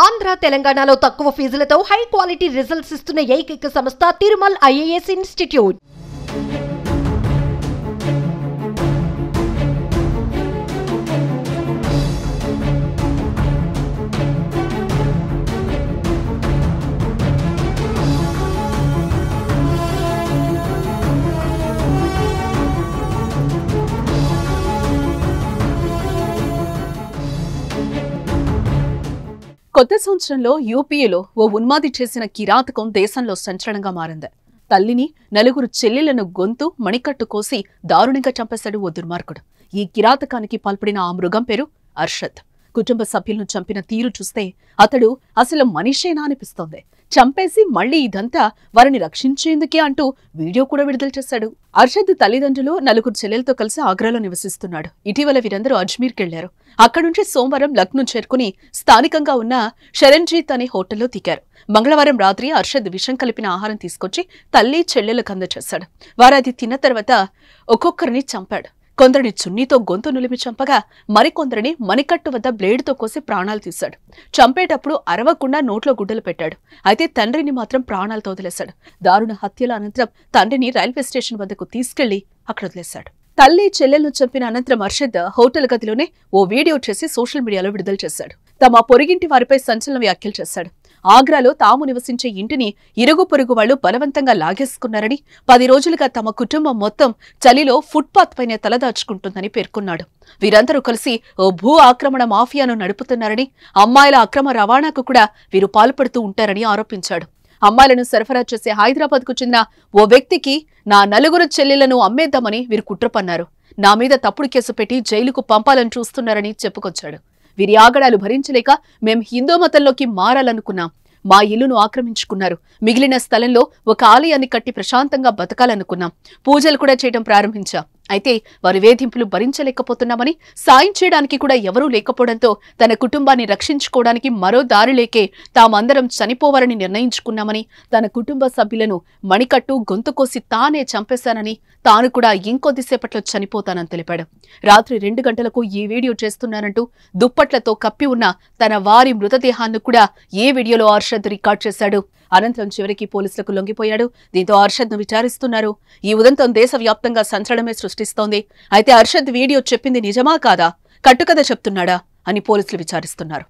ఆంధ్ర తెలంగాణలో తక్కువ ఫీజులతో high quality results ఇస్తున్న ఏకైక సంస్థ తిరుమల్ ఐఏఎస్ ఇన్స్టిట్యూట్. కొత్త సంవత్సరంలో యూపీఏలో ఓ ఉన్మాది చేసిన కిరాతకం దేశంలో సంచలనంగా మారింది. తల్లిని, నలుగురు చెల్లెలను గొంతు, మణికట్టు కోసి దారుణంగా చంపేశాడు ఓ దుర్మార్గుడు. ఈ కిరాతకానికి పాల్పడిన ఆ మృగం పేరు అర్షద్. కుటుంబ సభ్యులను చంపిన తీరు చూస్తే అతడు అసలు మనిషేనా అనిపిస్తోంది. చంపేసి మళ్లీ ఇదంతా వారిని రక్షించేందుకే అంటూ వీడియో కూడా విడుదల చేశాడు. అర్షద్ తల్లిదండ్రులు, నలుగురు చెల్లెలతో కలిసి ఆగ్రాలో నివసిస్తున్నాడు. ఇటీవల వీరందరూ అజ్మీర్కెళ్లారు. అక్కడి నుంచి సోమవారం లక్నో చేరుకుని స్థానికంగా ఉన్న శరణ్జీత్ అనే హోటల్లో దిగారు. మంగళవారం రాత్రి అర్షద్ విషం కలిపిన ఆహారం తీసుకొచ్చి తల్లి, చెల్లెలకు అందజేశాడు. వారు అది తిన్న తర్వాత ఒక్కొక్కరిని చంపాడు. కొందరిని చున్నీతో గొంతు నులిమి చంపగా మరికొందరిని మణికట్టు వద్ద బ్లేడుతో కోసి ప్రాణాలు తీశాడు. చంపేటప్పుడు అరవకుండా నోట్లో గుడ్డలు పెట్టాడు. అయితే తండ్రిని మాత్రం ప్రాణాలతో వదిలేశాడు. దారుణ హత్యల అనంతరం తండ్రిని రైల్వే స్టేషన్ వద్దకు తీసుకెళ్లి అక్కడ వదిలేశాడు. తల్లి, చెల్లెలను చంపిన అనంతరం అర్షద్ హోటల్ గదిలోనే ఓ వీడియో చేసి సోషల్ మీడియాలో విడుదల చేశాడు. తమ పొరుగింటి వారిపై సంచలన వ్యాఖ్యలు చేశాడు. ఆగ్రాలో తాము నివసించే ఇంటిని ఇరుగు పొరుగు వాళ్లు బలవంతంగా లాగేసుకున్నారని, 10 రోజులుగా తమ కుటుంబం మొత్తం చలిలో ఫుట్పాత్ పైనే తలదాచుకుంటుందని పేర్కొన్నాడు. వీరందరూ కలిసి ఓ భూ ఆక్రమణ మాఫియాను నడుపుతున్నారని, అమ్మాయిల అక్రమ రవాణాకు కూడా వీరు పాల్పడుతూ ఉంటారని ఆరోపించాడు. అమ్మాయిలను సరఫరా చేసే హైదరాబాద్ కు చెందిన ఓ వ్యక్తికి నా 4 చెల్లెలను అమ్మేద్దామని వీరు కుట్ర పన్నారు. నా మీద తప్పుడు కేసు పెట్టి జైలుకు పంపాలని చూస్తున్నారని చెప్పుకొచ్చాడు. వీరి ఆగడాలు భరించలేక మేం హిందూ మతంలోకి మారాలనుకున్నాం. మా ఇల్లును ఆక్రమించుకున్నారు. మిగిలిన స్థలంలో ఒక ఆలయాన్ని కట్టి ప్రశాంతంగా బతకాలనుకున్నాం. పూజలు కూడా చేయడం ప్రారంభించాం. అయితే వారి వేధింపులు భరించలేకపోతున్నామని, సాయం చేయడానికి కూడా ఎవరూ లేకపోవడంతో తన కుటుంబాన్ని రక్షించుకోవడానికి మరో దారి లేకే తామందరం చనిపోవాలని నిర్ణయించుకున్నామని, తన కుటుంబ సభ్యులను మణికట్టు, గొంతు కోసి తానే చంపేశానని, తాను కూడా ఇంకొద్దిసేపట్లో చనిపోతానని తెలిపాడు. రాత్రి 2 గంటలకు ఈ వీడియో చేస్తున్నానంటూ దుప్పట్లతో కప్పి ఉన్న తన వారి మృతదేహాన్ని కూడా ఈ వీడియోలో అర్షద్ రికార్డ్ చేశాడు. అనంతరం చివరికి పోలీసులకు లొంగిపోయాడు. దీంతో అర్షద్ ను విచారిస్తున్నారు. ఈ ఉదంతం దేశవ్యాప్తంగా సంచలనమే సృష్టిస్తోంది. అయితే అర్షద్ వీడియో చెప్పింది నిజమా కాదా, కట్టుకథ చెప్తున్నాడా అని పోలీసులు విచారిస్తున్నారు.